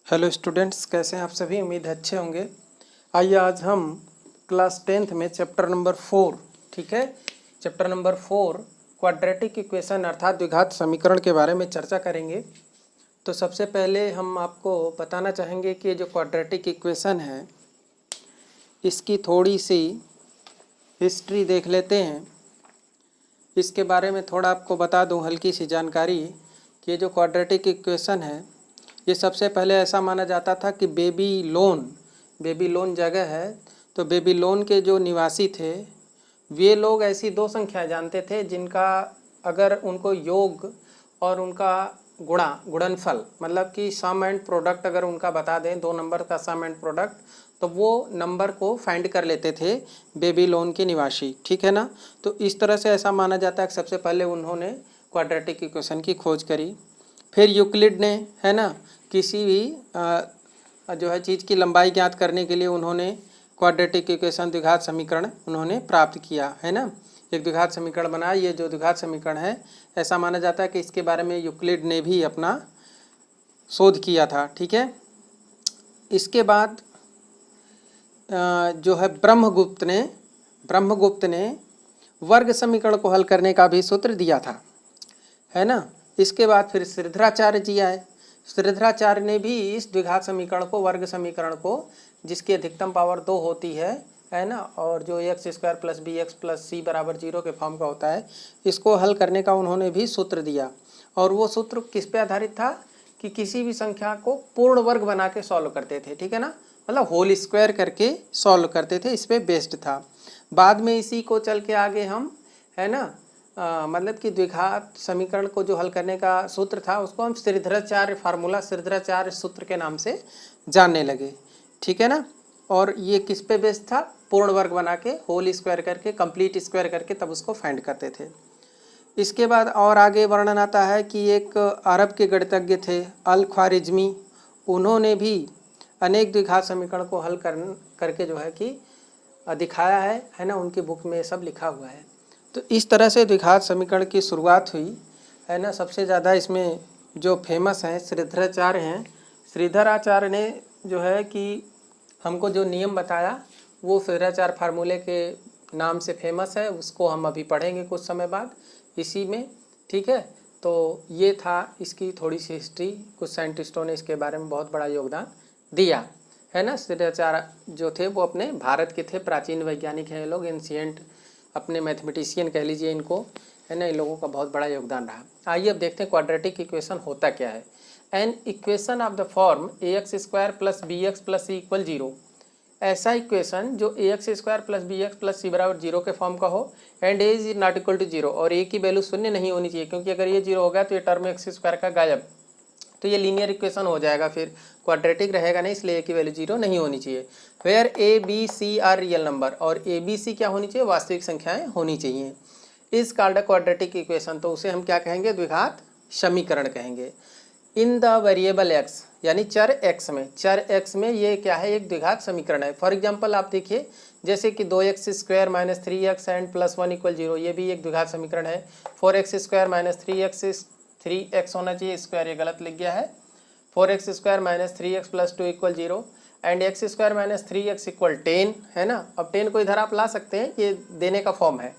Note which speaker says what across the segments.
Speaker 1: Hello students, कैसे हैं आप सभी। उम्मीद है अच्छे होंगे। आइए आज हम क्लास 10th में चैप्टर नंबर 4, ठीक है, चैप्टर नंबर 4 क्वाड्रेटिक इक्वेशन अर्थात द्विघात समीकरण के बारे में चर्चा करेंगे। तो सबसे पहले हम आपको बताना चाहेंगे कि जो क्वाड्रेटिक इक्वेशन है इसकी थोड़ी सी हिस्ट्री देख लेते हैं। इसके बारे में थोड़ा आपको बता दूं हल्की सी जानकारी कि जो क्वाड्रेटिक इक्वेशन है ये सबसे पहले ऐसा माना जाता था कि बेबीलोन जगह है, तो बेबीलोन के जो निवासी थे वे लोग ऐसी दो संख्याएं जानते थे जिनका अगर उनको योग और उनका गुणनफल मतलब कि सम एंड प्रोडक्ट अगर उनका बता दें, दो नंबर का सम एंड प्रोडक्ट, तो वो नंबर को फाइंड कर लेते थे बेबीलोन के निवासी, ठीक है ना। तो इस तरह से ऐसा माना जाता है कि सबसे पहले उन्होंने क्वाड्रेटिक इक्वेशन की खोज करी। फिर यूक्लिड ने, है ना, किसी भी जो है चीज़ की लंबाई ज्ञात करने के लिए उन्होंने क्वाड्रेटिक इक्वेशन द्विघात समीकरण उन्होंने प्राप्त किया, है ना। एक द्विघात समीकरण बनाया। ये जो द्विघात समीकरण है ऐसा माना जाता है कि इसके बारे में यूक्लिड ने भी अपना शोध किया था, ठीक है। इसके बाद जो है ब्रह्मगुप्त ने वर्ग समीकरण को हल करने का भी सूत्र दिया था, है ना। इसके बाद फिर श्रीधराचार्य जी आए। श्रीधराचार्य ने भी इस द्विघात समीकरण को, वर्ग समीकरण को, जिसकी अधिकतम पावर 2 होती है ना, और जो x² + bx + c = 0 के फॉर्म का होता है, इसको हल करने का उन्होंने भी सूत्र दिया। और वो सूत्र किस पे आधारित था कि किसी भी संख्या को पूर्ण वर्ग बना के सॉल्व करते थे, ठीक है ना, मतलब होल स्क्वायर करके सॉल्व करते थे, इस पे बेस्ड था। बाद में इसी को चल के आगे हम, है ना, मतलब कि द्विघात समीकरण को जो हल करने का सूत्र था उसको हम श्रीधराचार्य सूत्र के नाम से जानने लगे, ठीक है ना। और ये किस पे बेस्ड था? पूर्ण वर्ग बना के होल स्क्वायर करके, कंप्लीट स्क्वायर करके तब उसको फाइंड करते थे। इसके बाद और आगे वर्णन आता है कि एक अरब के गणितज्ञ थे अल ख्वारिज़मी, उन्होंने भी अनेक द्विघात समीकरण को हल करके जो है कि दिखाया है ना, उनकी बुक में सब लिखा हुआ है। तो इस तरह से द्विघात समीकरण की शुरुआत हुई, है ना। सबसे ज़्यादा इसमें जो फेमस हैं श्रीधराचार्य हैं। श्रीधराचार्य ने जो है कि हमको जो नियम बताया वो श्रीधराचार्य फार्मूले के नाम से फेमस है, उसको हम अभी पढ़ेंगे कुछ समय बाद इसी में, ठीक है। तो ये था इसकी थोड़ी सी हिस्ट्री। कुछ साइंटिस्टों ने इसके बारे में बहुत बड़ा योगदान दिया, है ना। श्रीधराचार्य जो थे वो अपने भारत के थे, प्राचीन वैज्ञानिक हैं ये लोग, एंशिएंट अपने मैथमेटिशियन कह लीजिए इनको, है ना। इन लोगों का बहुत बड़ा योगदान रहा। आइए अब देखते हैं क्वाड्रेटिक इक्वेशन होता क्या है। An equation of the form ax² + bx + c = 0, ऐसा इक्वेशन जो ax² + bx + c = 0 के फॉर्म का हो and a is not equal to 0, और a की वैल्यू शून्य नहीं होनी चाहिए, क्योंकि अगर ये 0 हो गया तो ये टर्म x² का गायब, तो ये लीनियर इक्वेशन हो जाएगा, फिर क्वाड्रेटिक रहेगा नहीं, इसलिए a की वैल्यू 0 नहीं होनी चाहिए। Where a b c are real number, और a b c क्या होनी चाहिए? वास्तविक संख्याएं होनी चाहिए। इस कॉल्ड अ क्वाड्रेटिक इक्वेशन, तो उसे हम क्या कहेंगे? द्विघात समीकरण कहेंगे। इन द वेरिएबल x, यानी चर x में ये क्या है? एक द्विघात समीकरण है। फॉर एग्जाम्पल आप देखिए, जैसे कि 2x² - 3x एंड +1 = 0, ये भी एक द्विघात समीकरण है। 4x² - 3x होना चाहिए, स्क्वायर ये गलत लिख गया है। 4x² - 3x + 2 = 0 and x² - 3x = 10, है ना। अब 10 को इधर आप ला सकते हैं, ये देने का फॉर्म है।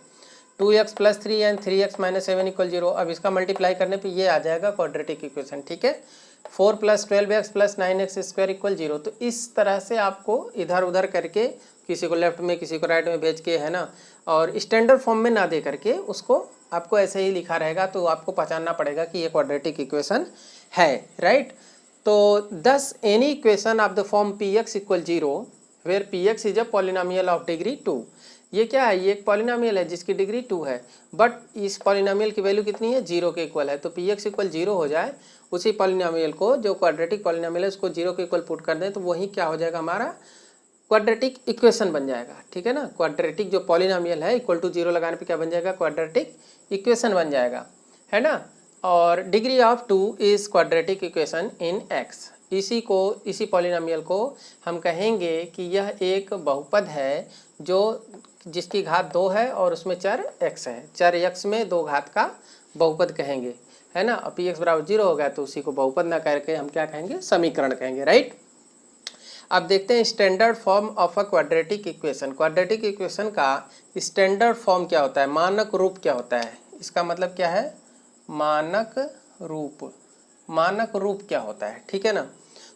Speaker 1: 2x + 3 एंड 3x - 7 = 0, अब इसका मल्टीप्लाई करने पे ये आ जाएगा क्वाड्रेटिक इक्वेशन, ठीक है। 4 + 12x + 9x² = 0। तो इस तरह से आपको इधर उधर करके, किसी को लेफ्ट में किसी को राइट में भेज के, है ना, और स्टैंडर्ड फॉर्म में ना दे करके उसको आपको ऐसे ही लिखा रहेगा, तो आपको पहचानना पड़ेगा कि ये क्वाड्रेटिक इक्वेशन है, राइट। तो thus any equation of the form px = 0 where px is a polynomial of degree 2, ये क्या है? ये एक पॉलिनोमियल है जिसकी डिग्री 2 है, बट इस पॉलिनोमियल की वैल्यू कितनी है? 0 के इक्वल है। तो px = 0 हो जाए, उसी पॉलिनोमियल को, जो क्वाड्रेटिक पॉलिनोमियल है, उसको 0 के इक्वल पुट कर दें, तो वही क्या हो जाएगा? हमारा क्वाड्रेटिक इक्वेशन बन जाएगा, ठीक है ना। क्वाड्रेटिक जो पॉलिनोमियल है इक्वल टू 0 लगाने पे क्या बन जाएगा? क्वाड्रेटिक इक्वेशन बन जाएगा, है ना। और degree of 2 is quadratic equation in x। इसी पॉलिनोमियल को हम कहेंगे कि यह एक बहुपद है जो जिसकी घात 2 है और उसमें चर x है। चर x में 2 घात का बहुपद कहेंगे, है ना। अब px बराबर 0 हो गया तो उसी को बहुपद ना करके हम क्या कहेंगे, समीकरण कहेंगे, राइट। अब देखते हैं standard form of a quadratic equation. Quadratic equation का स्टैंडर्ड फॉर्म क्या होता है, मानक रूप क्या होता है, इसका मतलब क्या है, मानक रूप। मानक रूप क्या होता है, ठीक है ना।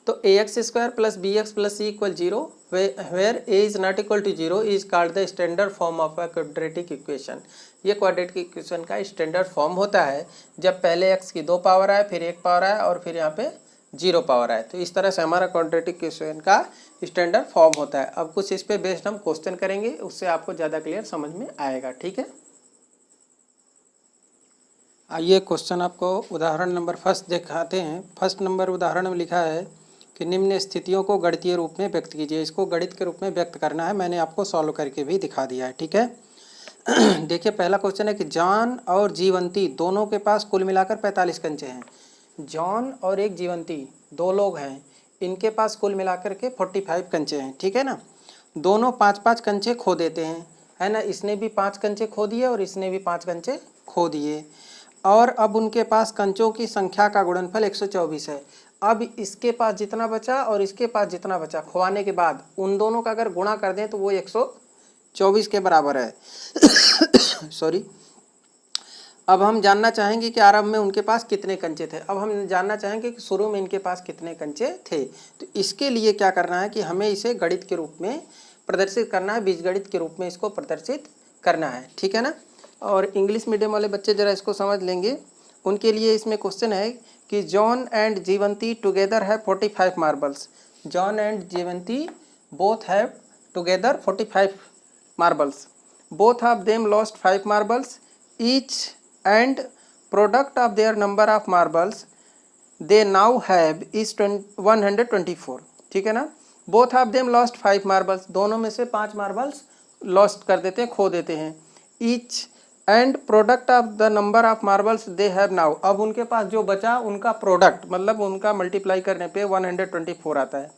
Speaker 1: तो ax square plus B x plus C equal 0 where a is not equal to 0 is called the standard form of a quadratic equation. ये क्वाड्रेटिक इक्वेशन का स्टैंडर्ड फॉर्म होता है जब पहले x की 2 पावर आए, फिर 1 पावर आए और फिर यहाँ पे 0 पावर आए। तो इस तरह से हमारा क्वाड्रेटिक इक्वेशन का स्टैंडर्ड फॉर्म होता है। अब कुछ इस पे बेस्ड हम क्वेश्चन करेंगे, उससे आपको ज़्यादा क्लियर समझ में आएगा, ठीक है। आइए क्वेश्चन आपको उदाहरण नंबर फर्स्ट दिखाते हैं। फर्स्ट नंबर उदाहरण में लिखा है कि निम्न स्थितियों को गणितीय रूप में व्यक्त कीजिए। इसको गणित के रूप में व्यक्त करना है, मैंने आपको सॉल्व करके भी दिखा दिया है, ठीक है। देखिए पहला क्वेश्चन है कि जॉन और जीवंती दोनों के पास कुल मिलाकर 45 कंचे हैं। जॉन और एक जीवंती 2 लोग हैं, इनके पास कुल मिलाकर के 45 कंचे हैं, ठीक है ना। दोनों 5-5 कंचे खो देते हैं, है ना। इसने भी 5 कंचे खो दिए और इसने भी 5 कंचे खो दिए, और अब उनके पास कंचों की संख्या का गुणनफल 124 है। अब इसके पास जितना बचा और इसके पास जितना बचा खोवाने के बाद उन दोनों का अगर गुणा कर दें तो वो 124 के बराबर है। सॉरी। अब हम जानना चाहेंगे कि आरंभ में उनके पास कितने कंचे थे। अब हम जानना चाहेंगे कि शुरू में इनके पास कितने कंचे थे। तो इसके लिए क्या करना है कि हमें इसे गणित के रूप में प्रदर्शित करना है, बीजगणित के रूप में इसको प्रदर्शित करना है, ठीक है ना। और इंग्लिश मीडियम वाले बच्चे ज़रा इसको समझ लेंगे, उनके लिए इसमें क्वेश्चन है कि John and Jeevanti together have 45 marbles. John and Jeevanti both have together 45 marbles. Both of them lost 5 marbles each and product of their number of marbles they now have is 124, ठीक है ना। Both of them lost 5 marbles, दोनों में से 5 marbles lost कर देते हैं, खो देते हैं। Each and product of the number of marbles they have now, अब उनके पास जो बचा उनका प्रोडक्ट मतलब उनका मल्टीप्लाई करने पे 124 आता है।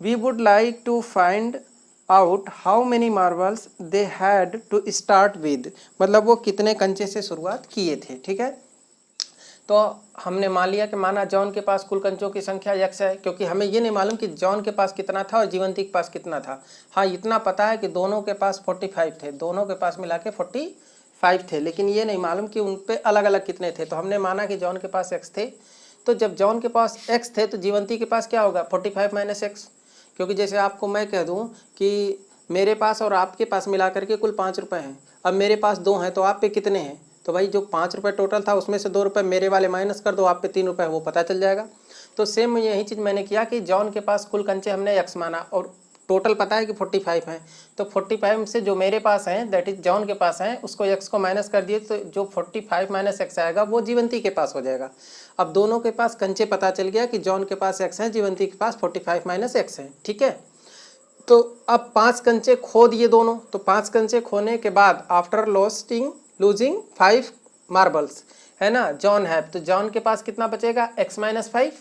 Speaker 1: We would like to find out how many marbles they had to start with, मतलब वो कितने कंचे से शुरुआत किए थे, ठीक है। तो हमने मान लिया कि माना जॉन के पास कुल कंचों की संख्या x है, क्योंकि हमें ये नहीं मालूम कि जॉन के पास कितना था और जीवंती के पास कितना था। हाँ इतना पता है कि दोनों के पास 45 थे, दोनों के पास मिला के 45 थे, लेकिन ये नहीं मालूम कि उन पे अलग अलग कितने थे। तो हमने माना कि जॉन के पास x थे, तो जब जॉन के पास x थे तो जीवंती के पास क्या होगा 45 माइनस x। क्योंकि जैसे आपको मैं कह दूं कि मेरे पास और आपके पास मिला करके कुल 5 रुपये हैं, अब मेरे पास 2 हैं तो आप पे कितने हैं, तो भाई जो 5 रुपये टोटल था उसमें से 2 रुपये मेरे वाले माइनस कर दो, आप पे 3 रुपये वो पता चल जाएगा। तो सेम यही चीज़ मैंने किया कि जॉन के पास कुल कंचे हमने x माना और टोटल पता है कि 45 हैं, तो 45 से जो मेरे पास हैं दैट इज जॉन के पास हैं उसको x को माइनस कर दिए, तो जो 45 माइनस x आएगा वो जीवंती के पास हो जाएगा। अब दोनों के पास कंचे पता चल गया कि जॉन के पास x है, जीवंती के पास 45 माइनस x है, ठीक है। तो अब 5 कंचे खो दिए दोनों, तो 5 कंचे खोने के बाद आफ्टर लूजिंग 5 मार्बल्स, है ना, जॉन हैव, तो जॉन के पास कितना बचेगा x माइनस 5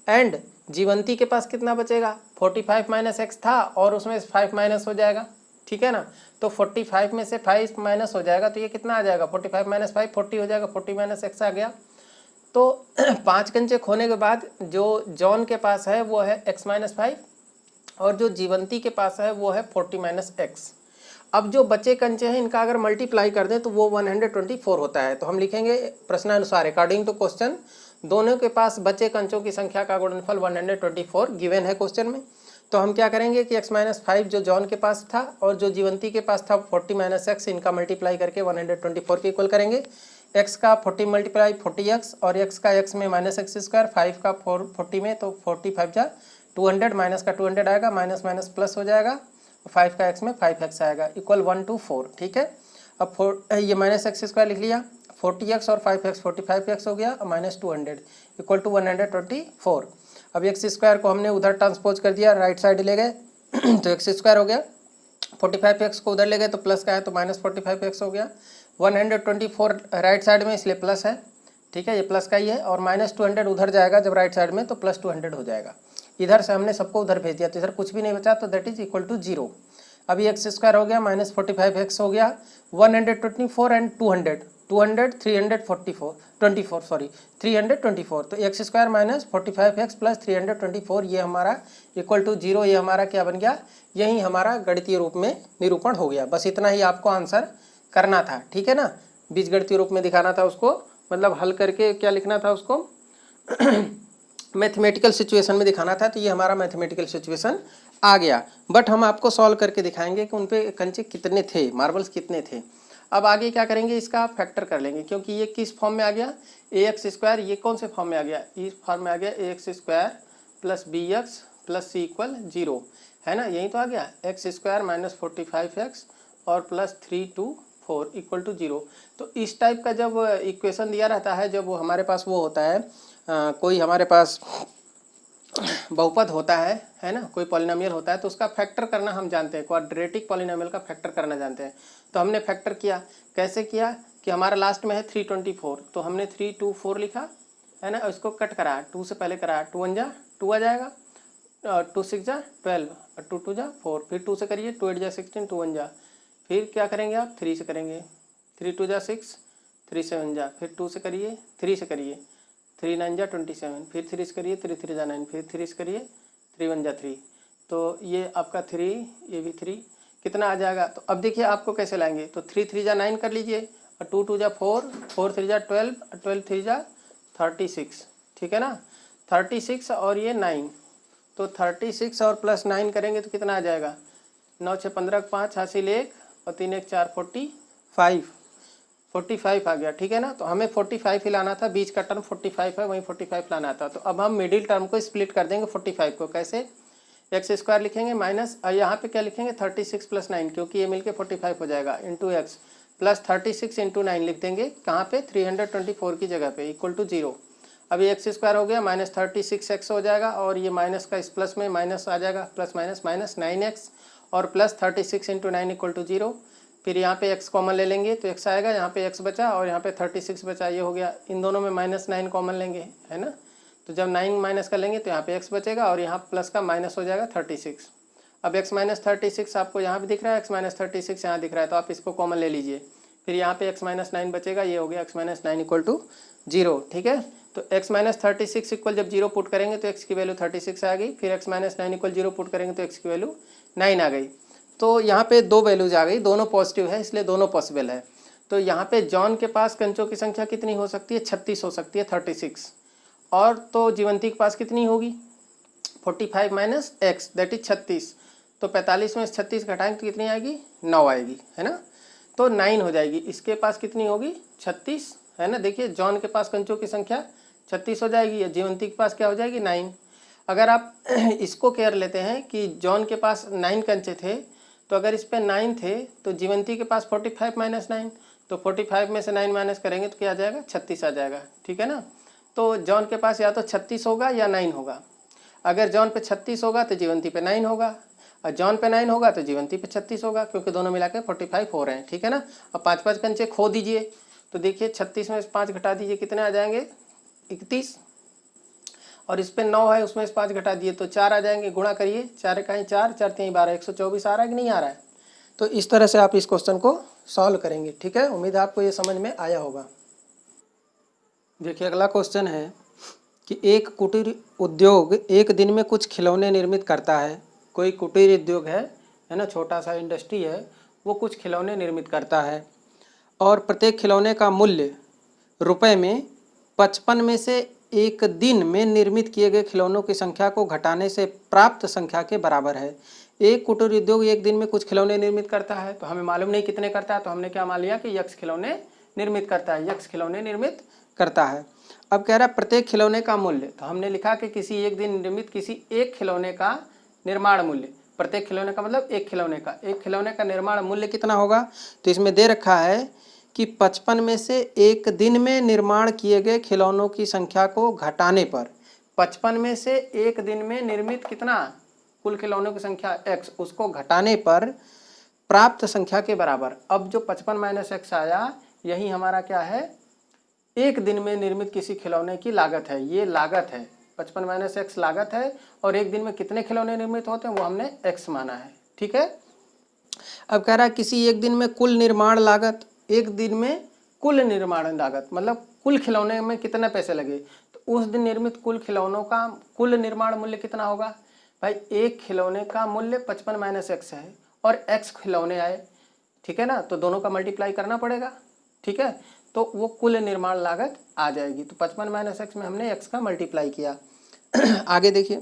Speaker 1: एंड जीवंती के पास कितना बचेगा 45 माइनस एक्स था और उसमें 5 माइनस हो जाएगा, ठीक है ना। तो 45 में से 5 माइनस हो जाएगा तो ये कितना आ जाएगा 45 माइनस 5 40 हो जाएगा, 40 माइनस एक्स आ गया। तो 5 कंचे खोने के बाद जो जॉन के पास है वो है x माइनस 5 और जो जीवंती के पास है वो है 40 माइनस एक्स। अब जो बचे कंचे हैं इनका अगर मल्टीप्लाई कर दें तो वो 124 होता है। तो हम लिखेंगे प्रश्नानुसार अकॉर्डिंग टू क्वेश्चन दोनों के पास बचे कंचों की संख्या का गुणनफल 124 गिवन है क्वेश्चन में। तो हम क्या करेंगे कि x माइनस 5 जो जॉन के पास था और जो जीवंती के पास था 40 माइनस एक्स, इनका मल्टीप्लाई करके 124 के इक्वल करेंगे। x का 40 मल्टीप्लाई 40x और x का x में माइनस एक्स स्क्वायर, 5 का 40 में तो 45 जा 200, माइनस का 200 आएगा, माइनस माइनस प्लस हो जाएगा, 5 का x में 5x आएगा इक्वल 124, ठीक है। अब ये माइनस एक्स स्क्वायर लिख लिया, 40x और 5x 45x हो गया और माइनस 200 इक्वल टू 124। अब एक्स स्क्वायर को हमने उधर ट्रांसपोज कर दिया, राइट साइड ले गए तो एक्स स्क्वायर हो गया, 45x को उधर ले गए तो प्लस का है तो माइनस 45x हो गया, 124 राइट साइड में इसलिए प्लस है, ठीक है, ये प्लस का ही है, और माइनस 200 उधर जाएगा जब राइट साइड में तो प्लस 200 हो जाएगा। इधर से हमने सबको उधर भेज दिया तो इधर कुछ भी नहीं बचा तो दैट इज इक्वल टू 0। अभी एक्स स्क्वायर हो गया माइनस 45x हो गया, 124 एंड 200 200 344 24 सॉरी 324, तो x square minus 45x plus 324 ये हमारा इक्वल टू 0, ये हमारा क्या बन गया, यही हमारा गणितीय रूप में निरूपण हो गया। बस इतना ही आपको आंसर करना था, ठीक है ना। बीजगणितीय रूप में दिखाना था उसको, मतलब हल करके क्या लिखना था उसको मैथमेटिकल सिचुएशन में दिखाना था। तो ये हमारा मैथमेटिकल सिचुएशन आ गया, बट हम आपको सॉल्व करके दिखाएंगे कि उन पे कंचे कितने थे, मार्बल्स कितने थे। अब आगे क्या करेंगे, इसका आप फैक्टर कर लेंगे, क्योंकि ये किस फॉर्म में आ गया, ए एक्स स्क्वायर, ये कौन से फॉर्म में आ गया, इस फॉर्म में आ गया a x square plus B x plus C equal 0, है ना, यही तो आ गया एक्स स्क्वायर माइनस 45x और प्लस 324 इक्वल टू 0। तो इस टाइप का जब इक्वेशन दिया रहता है, जब वो हमारे पास वो होता है कोई हमारे पास बहुपद होता है ना, कोई पॉलिनोमियल होता है, तो उसका फैक्टर करना हम जानते हैं, क्वाड्रेटिक पॉलिनोमियल का फैक्टर करना जानते हैं। तो हमने फैक्टर किया, कैसे किया कि हमारा लास्ट में है 324, तो हमने 324 लिखा, है ना, उसको कट करा, 2 से पहले करा, 2 1 जा 2 आ जाएगा, 2 6 जा 12, 2 2 जा 4, फिर 2 से करिए, 2 8 जा 16, 2 1 जा, फिर क्या करेंगे आप 3 से करेंगे, 3 2 जा 6, 3 7 जा, फिर 2 से करिए, 3 से करिए, 3 9 जा 27, फिर 3 से करिए, 3 3 जा 9, फिर 3 से करिए, 3 1 जा 3, तो ये आपका 3, ये भी 3, कितना आ जाएगा। तो अब देखिए आपको कैसे लाएंगे, तो 3 3 जा 9 कर लीजिए, और 2 2 जा 4, 4 3 जा 12, 12 3 जा 36, ठीक है ना, 36 और ये 9, तो 36 और प्लस 9 करेंगे तो कितना आ जाएगा, 9 6 15 5 हासिल 1 और 3 1 4 45 आ गया, ठीक है ना। तो हमें 45 ही लाना था, बीच का टर्म 45 है, वहीं 45 लाना था। तो अब हम मिडिल टर्म को स्प्लिट कर देंगे 45 को, कैसे, एक्स स्क्वायर लिखेंगे माइनस, यहाँ पे क्या लिखेंगे 36 प्लस 9, क्योंकि ये मिलके 45 हो जाएगा, इंटू एक्स प्लस 36 इंटू 9 लिख देंगे, कहाँ पे 324 की जगह पे, इक्वल टू 0। अब ये एक्स स्क्वायर हो गया माइनस 36x हो जाएगा, और ये माइनस का इस प्लस में माइनस आ जाएगा, प्लस माइनस माइनस 9x और प्लस 36 इंटू 9 इक्वल टू 0। फिर यहाँ पे x कॉमन ले लेंगे तो x आएगा, यहाँ पे x बचा और यहाँ पे 36 बचा, ये हो गया, इन दोनों में माइनस 9 कॉमन लेंगे, है ना, तो जब 9 माइनस कर लेंगे तो यहाँ पे x बचेगा और यहाँ प्लस का माइनस हो जाएगा 36। अब x माइनस 36 आपको यहाँ भी दिख रहा है, x माइनस 36 यहाँ दिख रहा है, तो आप इसको कॉमन ले लीजिए, फिर यहाँ पे x माइनस 9 बचेगा, ये हो गया x माइनस 9 इक्वल टू 0, ठीक है। तो x माइनस 36 इक्वल जब 0 पुट करेंगे तो x की वैल्यू 36 आ गई, फिर x माइनस 9 इक्वल 0 पुट करेंगे तो x की वैल्यू 9 आ गई। तो यहाँ पे दो वैल्यूज आ गई, दोनों पॉजिटिव है, इसलिए दोनों पॉसिबल है। तो यहाँ पे जॉन के पास कंचों की संख्या कितनी हो सकती है, 36 हो सकती है, 36, और तो जीवंती के पास कितनी होगी 45 माइनस एक्स दैट इज 36, तो 45 में 36 घटाएंगे तो कितनी आएगी 9 आएगी, है ना, तो 9 हो जाएगी। इसके पास कितनी होगी 36, है ना, देखिए जॉन के पास कंचों की संख्या 36 हो जाएगी, जीवंती के पास क्या हो जाएगी 9। अगर आप इसको केयर लेते हैं कि जॉन के पास 9 कंचे थे, तो अगर इस पे 9 थे तो जीवंती के पास 45 माइनस 9, तो 45 में से 9 माइनस करेंगे तो क्या आ जाएगा 36 आ जाएगा, ठीक है ना। तो जॉन के पास या तो 36 होगा या 9 होगा। अगर जॉन पे 36 होगा तो जीवंती पे 9 होगा, और जॉन पे 9 होगा तो जीवंती पे 36 होगा, क्योंकि दोनों मिला के 45 हो रहे हैं, ठीक है ना। अब 5 कंचे खो दीजिए, तो देखिए 36 में से 5 घटा दीजिए, कितने आ जाएंगे 31, और इस पे 9 है, उसमें से 5 घटा दिए तो 4 आ जाएंगे, गुणा करिए, 4 कहीं 4 4 3 12, 124 आ रहा है कि नहीं आ रहा है। तो इस तरह से आप इस क्वेश्चन को सॉल्व करेंगे, ठीक है। उम्मीद है आपको ये समझ में आया होगा। देखिए अगला क्वेश्चन है कि एक कुटीर उद्योग एक दिन में कुछ खिलौने निर्मित करता है। कोई कुटीर उद्योग है ना, छोटा सा इंडस्ट्री है, वो कुछ खिलौने निर्मित करता है, और प्रत्येक खिलौने का मूल्य रुपए में 55 में से एक दिन में निर्मित किए गए खिलौनों की संख्या को घटाने से प्राप्त संख्या के बराबर है। एक कुटीर उद्योग एक दिन में कुछ खिलौने निर्मित करता है, तो हमें मालूम नहीं कितने करता है, तो हमने क्या मान लिया कि यक्स खिलौने निर्मित करता है, यक्स खिलौने निर्मित करता है। अब कह रहा है प्रत्येक खिलौने का मूल्य, तो हमने लिखा कि किसी एक दिन निर्मित किसी एक खिलौने का निर्माण मूल्य, प्रत्येक खिलौने का मतलब एक खिलौने का निर्माण मूल्य कितना होगा। तो इसमें दे रखा है कि 55 में से एक दिन में निर्माण किए गए खिलौनों की संख्या को घटाने पर, 55 में से एक दिन में निर्मित कितना कुल खिलौनों की संख्या x, उसको घटाने पर प्राप्त संख्या के बराबर। अब जो 55 माइनस एक्स आया, यही हमारा क्या है, एक दिन में निर्मित किसी खिलौने की लागत है, ये लागत है, 55 माइनस एक्स लागत है, और एक दिन में कितने खिलौने निर्मित होते हैं वो हमने x माना है, ठीक है। अब कह रहा है किसी एक दिन में कुल निर्माण लागत, एक दिन में कुल निर्माण लागत, मतलब कुल खिलौने में कितने पैसे लगे, तो उस दिन निर्मित कुल खिलौनों का कुल निर्माण मूल्य कितना होगा भाई। एक खिलौने का मूल्य 55 माइनस एक्स है और एक्स खिलौने आए, ठीक है ना, तो दोनों का मल्टीप्लाई करना पड़ेगा, ठीक है, तो वो कुल निर्माण लागत आ जाएगी। तो 55 माइनस एक्स में हमने एक्स का मल्टीप्लाई किया। आगे देखिए,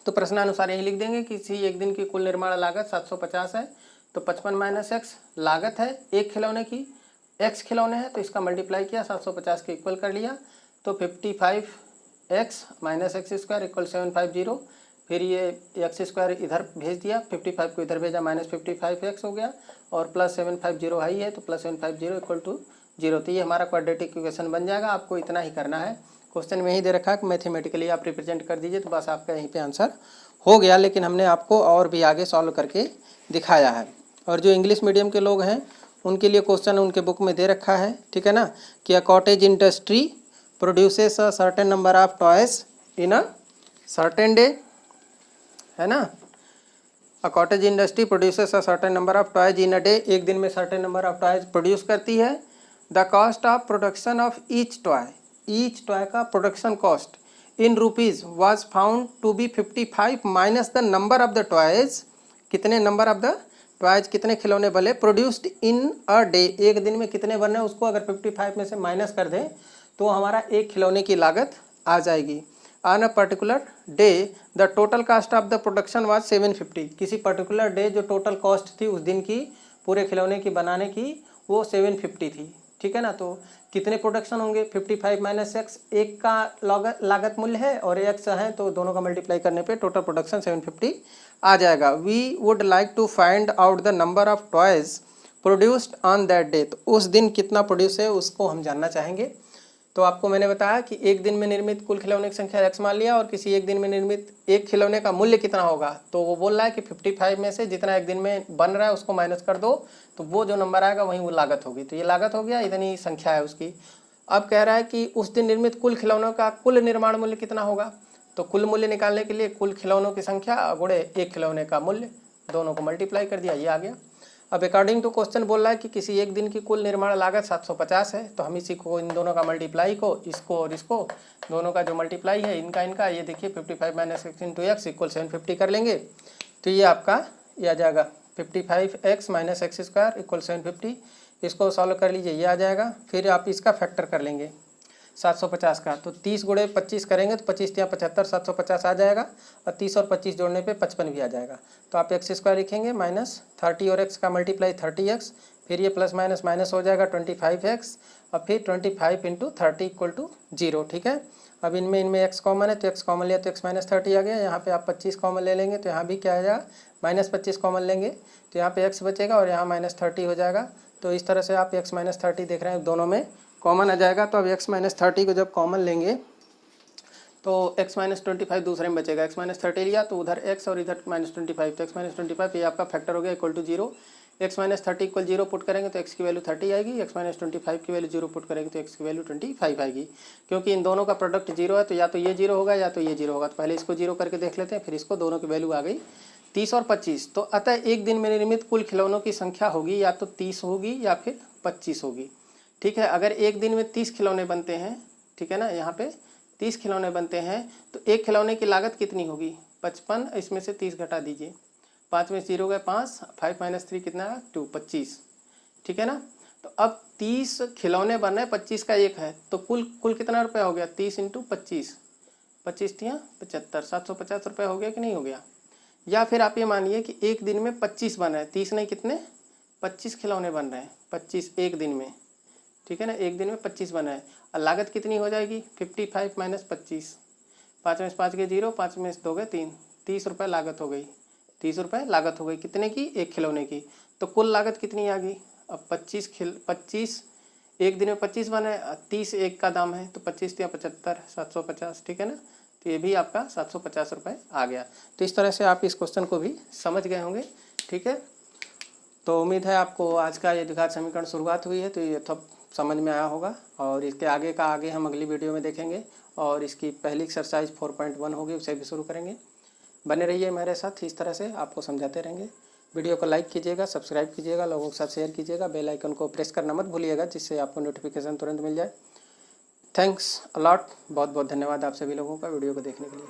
Speaker 1: तो प्रश्नानुसार यही लिख देंगे कि किसी एक दिन की कुल निर्माण लागत 750 है, तो 55 माइनस एक्स लागत है एक खिलौने की, एक्स खिलौने हैं तो इसका मल्टीप्लाई किया, 750 के इक्वल कर लिया, तो 55 x minus x square equal 750, फिर ये एक्स स्क्वायर इधर भेज दिया, 55 को इधर भेजा, माइनस 55 एक्स हो गया, और प्लस 750 हाई है तो प्लस 750 इक्वल टू 0। तो ये हमारा क्वाड्रेटिक इक्वेशन बन जाएगा। आपको इतना ही करना है, क्वेश्चन में ही दे रखा है कि मैथमेटिकली आप रिप्रेजेंट कर दीजिए, तो बस आपका यहीं पे आंसर हो गया। लेकिन हमने आपको और भी आगे सॉल्व करके दिखाया है। और जो इंग्लिश मीडियम के लोग हैं उनके लिए क्वेश्चन उनके बुक में दे रखा है, ठीक है ना, कि a cottage industry produces a certain number of toys in a certain day, है ना। A cottage industry produces a certain number of toys in a day, एक दिन में certain number of toys produce करती है। The cost of production of each toy का production cost in rupees was found to be 55 minus the number of the toys, कितने number of the toys, कितने खिलौने बने प्रोड्यूस्ड इन अ डे, एक दिन में कितने बने, उसको अगर 55 में से माइनस कर दें तो हमारा एक खिलौने की लागत आ जाएगी। On a particular day the total cast of the production was 750, किसी पर्टिकुलर डे जो टोटल कॉस्ट थी उस दिन की पूरे खिलौने की बनाने की वो 750 थी, ठीक है ना। तो कितने प्रोडक्शन होंगे, 55 माइनस एक्स, एक का लागत मूल्य है और एक्स है, तो दोनों का मल्टीप्लाई करने पे टोटल प्रोडक्शन 750 आ जाएगा। We would like to find out the number of toys produced on that day, तो उस दिन कितना प्रोड्यूस है उसको हम जानना चाहेंगे। तो आपको मैंने बताया कि एक दिन में निर्मित कुल खिलौने की संख्या एक्स मान लिया, और किसी एक दिन में निर्मित एक खिलौने का मूल्य कितना होगा, तो वो बोल रहा है कि 55 में से जितना एक दिन में बन रहा है उसको माइनस कर दो, तो वो जो नंबर आएगा वहीं वो लागत होगी। तो ये लागत हो गया, इतनी संख्या है उसकी। अब कह रहा है कि उस दिन निर्मित कुल खिलौनों का कुल निर्माण मूल्य कितना होगा, तो कुल मूल्य निकालने के लिए कुल खिलौनों की संख्या गुणे एक खिलौने का मूल्य, दोनों को मल्टीप्लाई कर दिया, ये आ गया। अब अकॉर्डिंग टू क्वेश्चन बोल रहा है कि किसी एक दिन की कुल निर्माण लागत 750 है, तो हम इसी को, इन दोनों का मल्टीप्लाई को, इसको और इसको, दोनों का जो मल्टीप्लाई है इनका ये देखिए 55 minus x into x equal 750 कर लेंगे, तो ये आपका ये आ जाएगा 55 x minus x square equal 750। इसको सॉल्व कर लीजिए, ये आ जाएगा। फिर आप इसका फैक्टर कर लेंगे 750 का, तो 30 गुणे 25 करेंगे तो 25 या 75, 750 आ जाएगा, और 30 और 25 जोड़ने पे 55 भी आ जाएगा। तो आप एक्स स्क्वायर लिखेंगे माइनस 30 और एक्स का मल्टीप्लाई 30x, फिर ये प्लस माइनस माइनस हो जाएगा 25x, और फिर 25 इंटू 30 इक्वल टू 0, ठीक है। अब इनमें एक्स कॉमन है तो एक्स कॉमन लिया तो एक्स माइनस 30 आ गया। यहाँ पे आप 25 कॉमन ले लेंगे तो यहाँ भी क्या आ जाएगा, माइनस 25 कॉमन लेंगे तो यहाँ पे एक्स बचेगा और यहाँ माइनस 30 हो जाएगा। तो इस तरह से आप एक्स माइनस 30 देख रहे हैं, दोनों में कॉमन आ जाएगा। तो अब एक्स माइनस 30 को जब कॉमन लेंगे तो एक्स माइनस 25 दूसरे में बचेगा, एक्स माइनस 30 लिया तो उधर एक्स और इधर माइनस 25, तो एक्स माइनस 25 ये आपका फैक्टर हो गया equal to 0। X minus 30 equal 0 put करेंगे तो एक्स की वैल्यू 30 आएगी, एक्स माइनस 25 की वैल्यू 0 पुट करेंगे तो एक्स की वैल्यू 25 आएगी। क्योंकि इन दोनों का प्रोडक्ट 0 है तो या तो ये 0 होगा या तो ये 0 होगा। तो पहले इसको 0 करके देख लेते हैं, फिर इसको, दोनों की वैल्यू आ गई 30 और 25। तो अतः एक दिन में निर्मित कुल खिलौनों की संख्या होगी या तो 30 होगी या फिर 25 होगी, ठीक है। अगर एक दिन में 30 खिलौने बनते हैं, ठीक है ना, यहाँ पे 30 खिलौने बनते हैं तो एक खिलौने की लागत कितनी होगी, 55, इसमें से 30 घटा दीजिए, 5 में 0 गए 5, 5 माइनस 3 कितना है 2, 25, ठीक है ना। तो अब 30 खिलौने बन रहे हैं, 25 का एक है, तो कुल कितना रुपया हो गया, 30 इंटू 25, 25 तियाँ 75, 750 रुपये हो गया कि नहीं हो गया। या फिर आप ये मानिए कि एक दिन में 25 बन रहे हैं, 30 नहीं कितने 25 खिलौने बन रहे हैं, 25 एक दिन में, ठीक है ना, एक दिन में 25 बना है। और लागत कितनी हो जाएगी 55 माइनस 25, 5 में 5 गए 0, 5 में 2 गए 3, 30 रुपये लागत हो गई, 30 रुपये लागत हो गई कितने की, एक खिलौने की। तो कुल लागत कितनी आ गई, अब 25 एक दिन में 25 बने, 30 एक का दाम है तो 25 या 75, 750, ठीक है ना। तो ये भी आपका 750 रुपये आ गया। तो इस तरह से आप इस क्वेश्चन को भी समझ गए होंगे, ठीक है। तो उम्मीद है आपको आज का ये द्विघात समीकरण शुरुआत हुई है तो ये सब समझ में आया होगा, और इसके आगे का आगे हम अगली वीडियो में देखेंगे, और इसकी पहली एक्सरसाइज 4.1 होगी, उसे भी शुरू करेंगे। बने रहिए मेरे साथ, इस तरह से आपको समझाते रहेंगे। वीडियो को लाइक कीजिएगा, सब्सक्राइब कीजिएगा, लोगों के साथ शेयर कीजिएगा, बेल आइकन को प्रेस करना मत भूलिएगा, जिससे आपको नोटिफिकेशन तुरंत मिल जाए। थैंक्स अलॉट, बहुत बहुत धन्यवाद आप सभी लोगों का वीडियो को देखने के लिए।